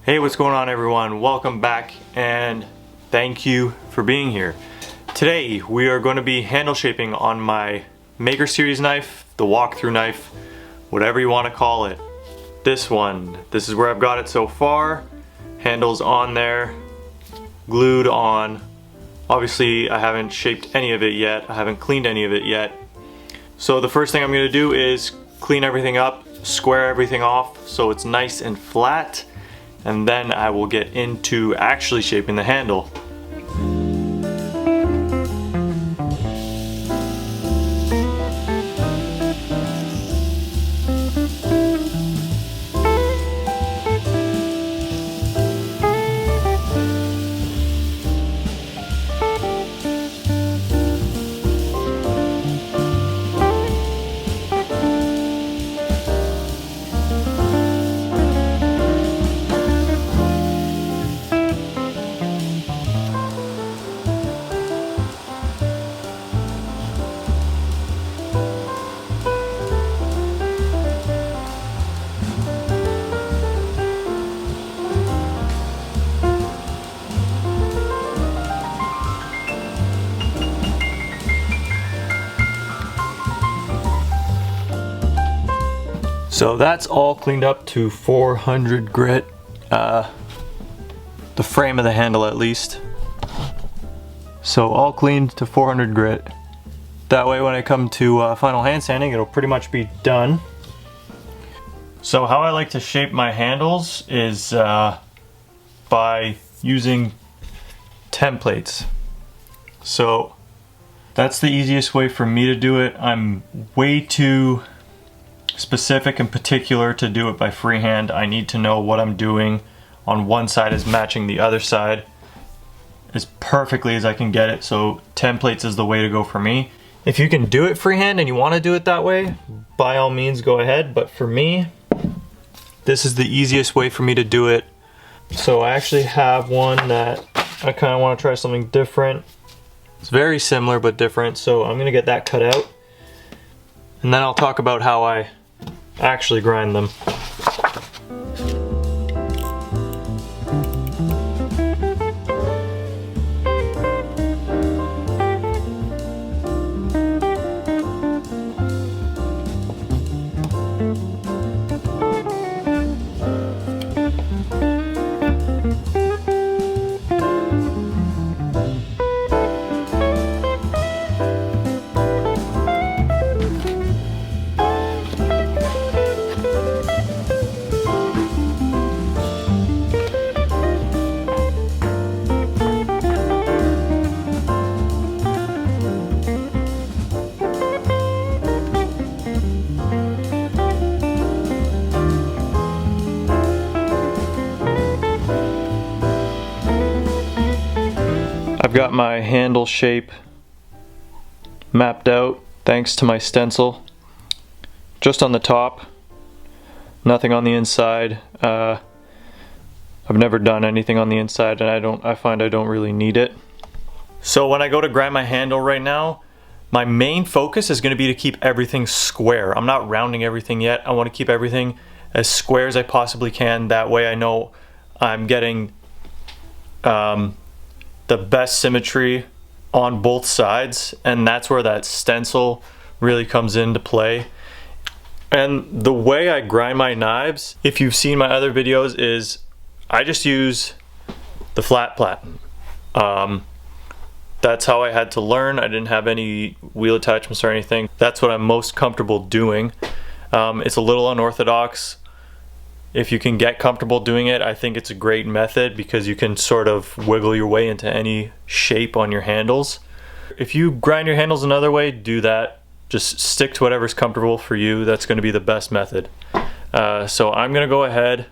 Hey, what's going on everyone? Welcome back and thank you for being here. Today we are going to be handle shaping on my Maker Series knife, the walkthrough knife, whatever you want to call it. This one, this is where I've got it so far. Handles on there, glued on. Obviously I haven't shaped any of it yet, I haven't cleaned any of it yet. So the first thing I'm going to do is clean everything up, square everything off so it's nice and flat. And then I will get into actually shaping the handle. So that's all cleaned up to 400 grit, the frame of the handle at least. So all cleaned to 400 grit. That way when I come to final hand sanding, it'll pretty much be done. So how I like to shape my handles is by using templates. So that's the easiest way for me to do it. I'm way too specific and particular to do it by freehand. I need to know what I'm doing on one side is matching the other side as perfectly as I can get it, so templates is the way to go for me. If you can do it freehand and you want to do it that way, by all means go ahead, but for me this is the easiest way for me to do it. So I actually have one that I kind of want to try something different. It's very similar but different, so I'm gonna get that cut out and then I'll talk about how I actually grind them. I've got my handle shape mapped out thanks to my stencil. Just on the top, nothing on the inside. I've never done anything on the inside and I find I don't really need it. So when I go to grind my handle right now, my main focus is going to be to keep everything square. I'm not rounding everything yet. I want to keep everything as square as I possibly can. That way I know I'm getting the best symmetry on both sides, and that's where that stencil really comes into play. And the way I grind my knives, if you've seen my other videos, is I just use the flat platen. That's how I had to learn. I didn't have any wheel attachments or anything. That's what I'm most comfortable doing. It's a little unorthodox. If you can get comfortable doing it, I think it's a great method because you can sort of wiggle your way into any shape on your handles. If you grind your handles another way, do that. Just stick to whatever's comfortable for you. That's going to be the best method. So I'm going to go ahead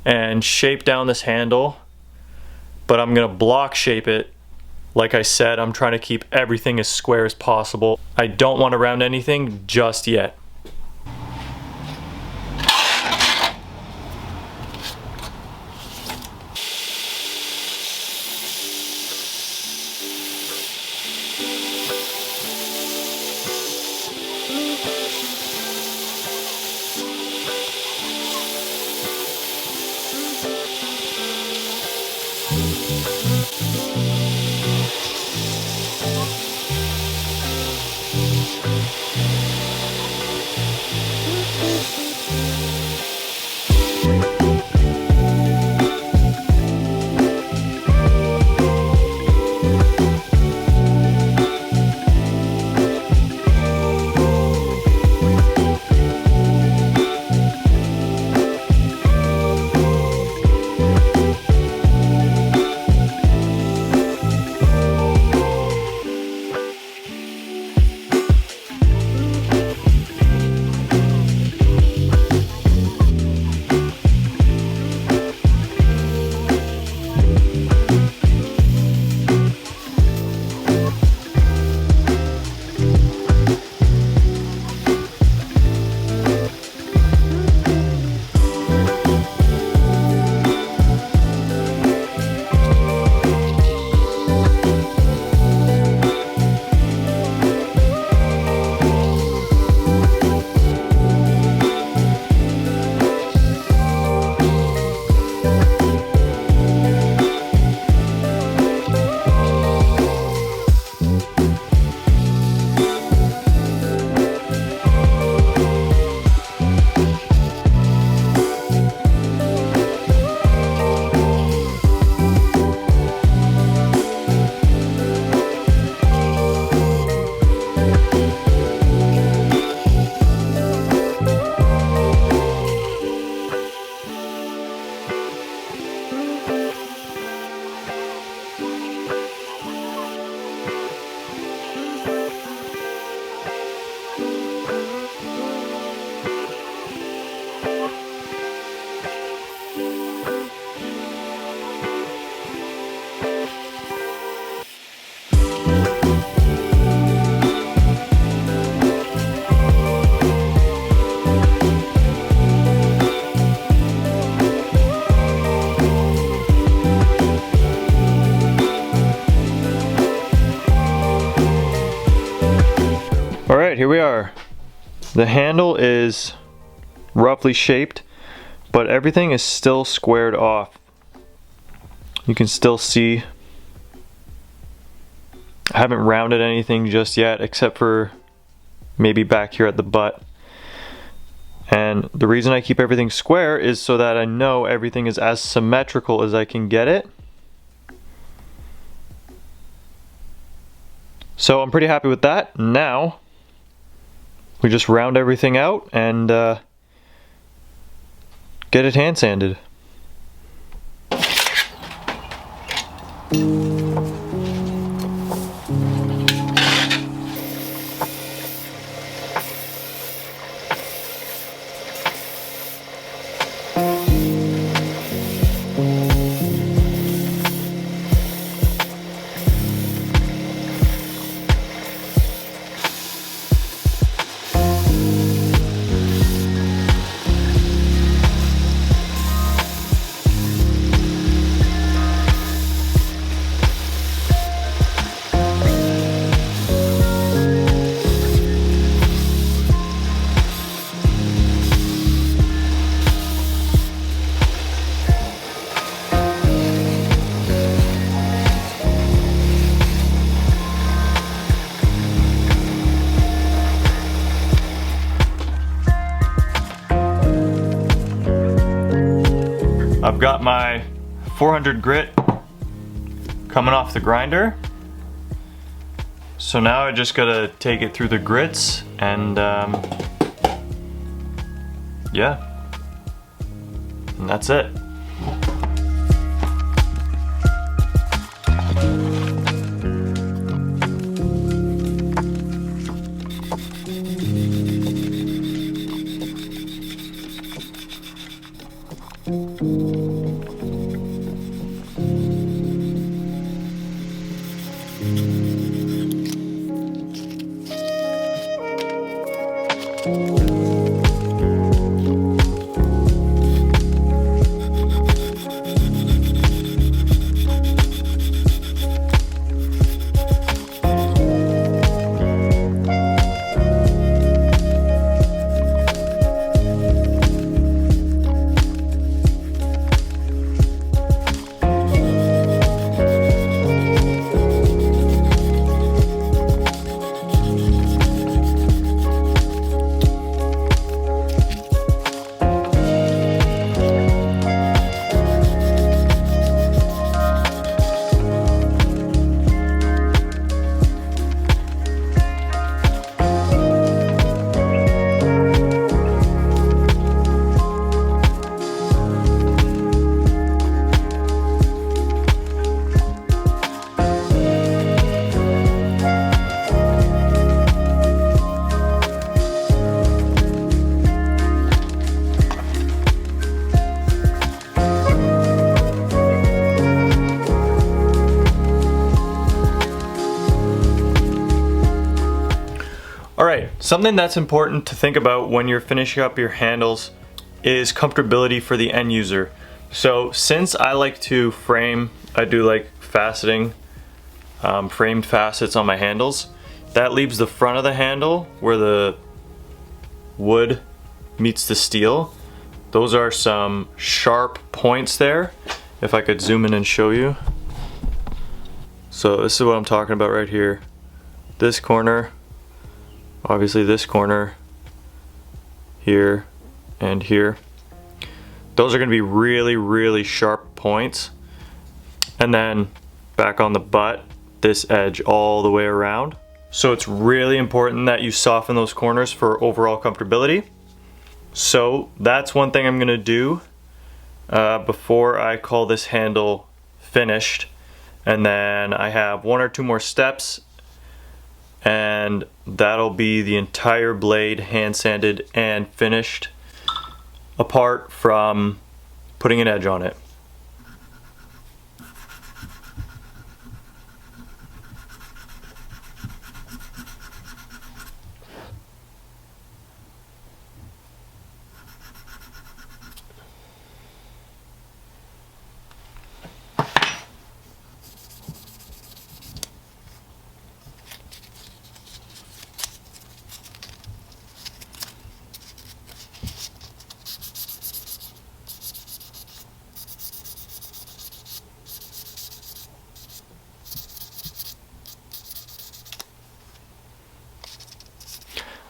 and shape down this handle, but I'm going to block shape it. Like I said, I'm trying to keep everything as square as possible. I don't want to round anything just yet. Alright, here we are. The handle is roughly shaped, but everything is still squared off. You can still see I haven't rounded anything just yet, except for maybe back here at the butt. And the reason I keep everything square is so that I know everything is as symmetrical as I can get it. So I'm pretty happy with that. Now we just round everything out and get it hand sanded. I've got my 400 grit coming off the grinder. So now I just gotta take it through the grits and yeah, and that's it. Something that's important to think about when you're finishing up your handles is comfortability for the end user. So since I like to frame, I do like faceting, framed facets on my handles. That leaves the front of the handle where the wood meets the steel. Those are some sharp points there. If I could zoom in and show you. So this is what I'm talking about right here. This corner, obviously this corner, here, and here. Those are going to be really, really sharp points. And then back on the butt, this edge all the way around. So it's really important that you soften those corners for overall comfortability. So that's one thing I'm going to do before I call this handle finished. And then I have 1 or 2 more steps, and that'll be the entire blade hand sanded and finished, apart from putting an edge on it.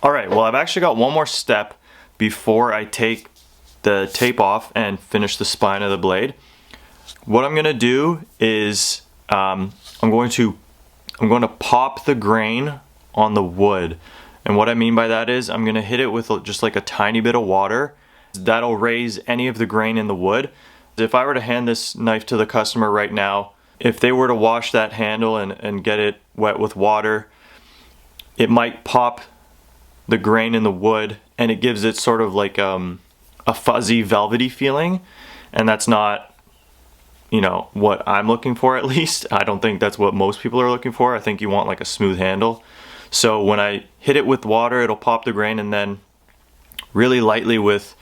Alright, well I've actually got one more step before I take the tape off and finish the spine of the blade. What I'm going to do is I'm going to pop the grain on the wood. And what I mean by that is I'm going to hit it with just like a tiny bit of water. That'll raise any of the grain in the wood. If I were to hand this knife to the customer right now, if they were to wash that handle and get it wet with water, it might pop the grain in the wood, and it gives it sort of like a fuzzy, velvety feeling, and that's not, you know, what I'm looking for. At least I don't think that's what most people are looking for. I think you want like a smooth handle. So when I hit it with water, it'll pop the grain, and then really lightly with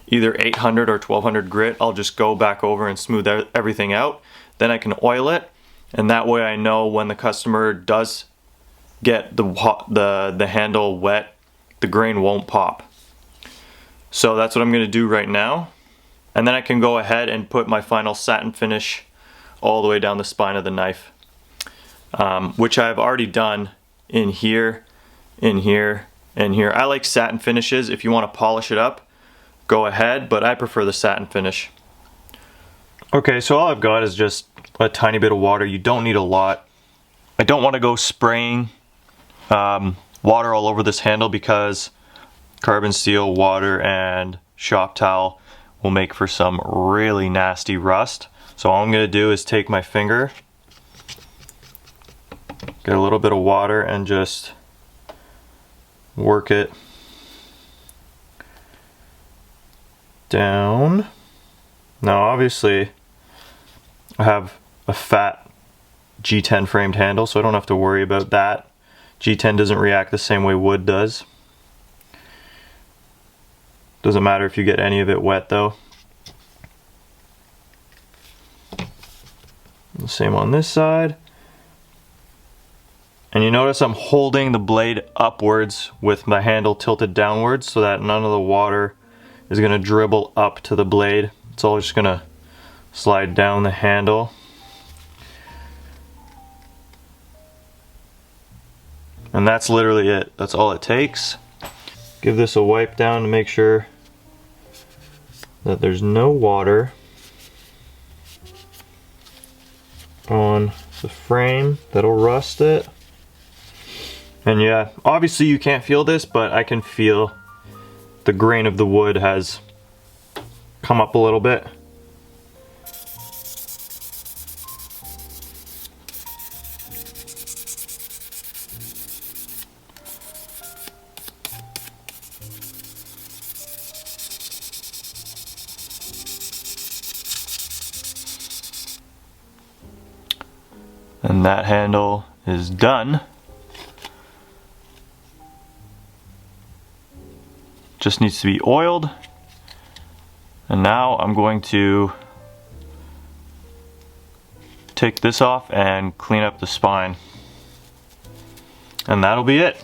either 800 or 1200 grit, I'll just go back over and smooth everything out. Then I can oil it, and that way I know when the customer does get the handle wet, the grain won't pop. So that's what I'm going to do right now. And then I can go ahead and put my final satin finish all the way down the spine of the knife, which I've already done in here, in here, and here. I like satin finishes. If you want to polish it up, go ahead, but I prefer the satin finish. Okay, so all I've got is just a tiny bit of water. You don't need a lot. I don't want to go spraying water all over this handle, because carbon steel, water, and shop towel will make for some really nasty rust. So all I'm going to do is take my finger, get a little bit of water, and just work it down. Now obviously I have a fat G10 framed handle, so I don't have to worry about that. G10 doesn't react the same way wood does. Doesn't matter if you get any of it wet though. The same on this side. And you notice I'm holding the blade upwards with my handle tilted downwards so that none of the water is going to dribble up to the blade. It's all just going to slide down the handle. And that's literally it. That's all it takes. Give this a wipe down to make sure that there's no water on the frame that'll rust it. And yeah, obviously you can't feel this, but I can feel the grain of the wood has come up a little bit. And that handle is done. Just needs to be oiled. And now I'm going to take this off and clean up the spine. And that'll be it.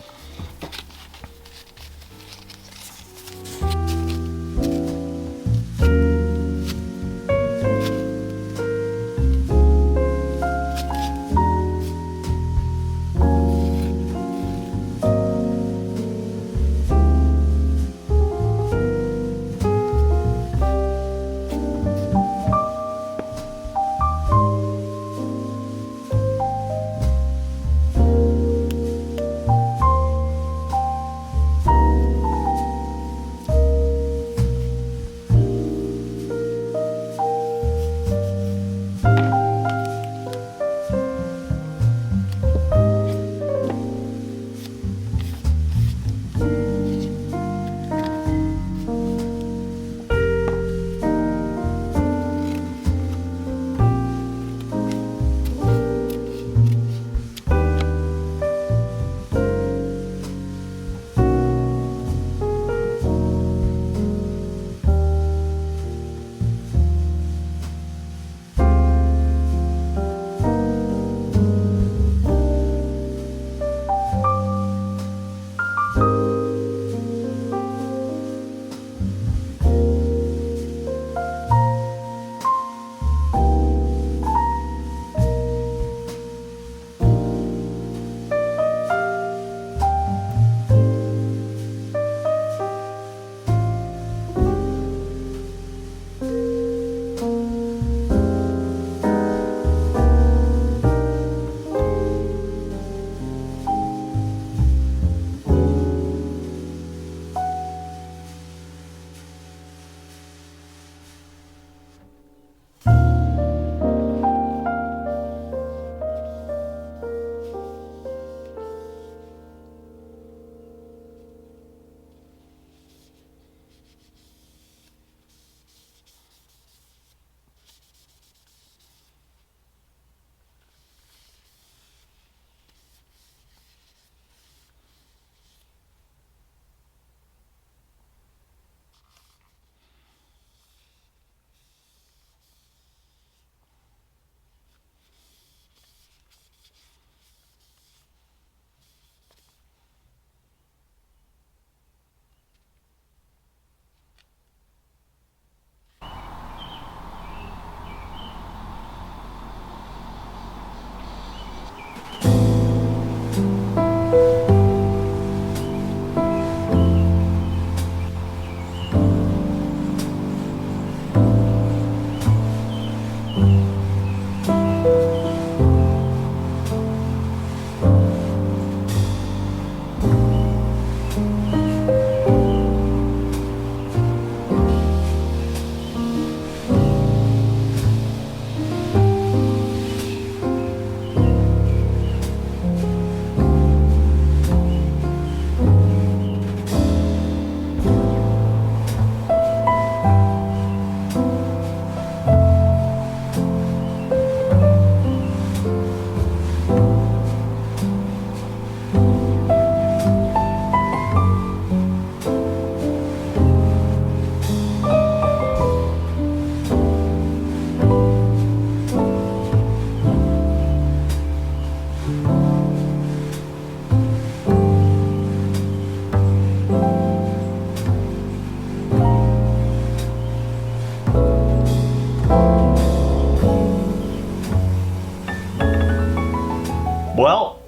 Well,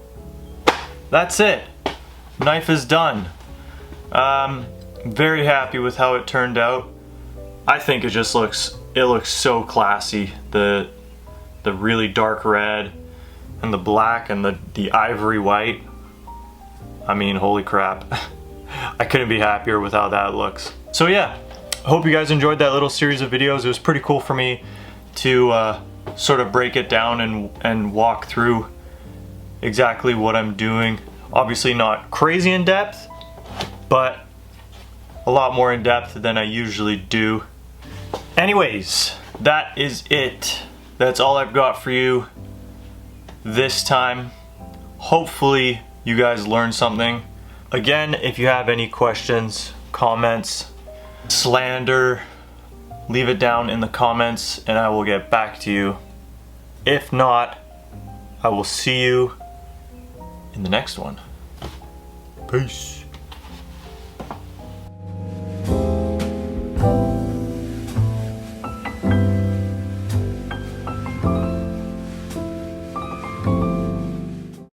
that's it. Knife is done. Very happy with how it turned out. I think it just looks so classy. The really dark red and the black and the ivory white. I mean, holy crap. I couldn't be happier with how that looks. So yeah, I hope you guys enjoyed that little series of videos. It was pretty cool for me to sort of break it down and walk through exactly what I'm doing. Obviously not crazy in depth, but a lot more in depth than I usually do. Anyways, that is it. That's all I've got for you this time. Hopefully you guys learned something. Again, if you have any questions, comments, slander, leave it down in the comments and I will get back to you. If not, I will see you in the next one. Peace.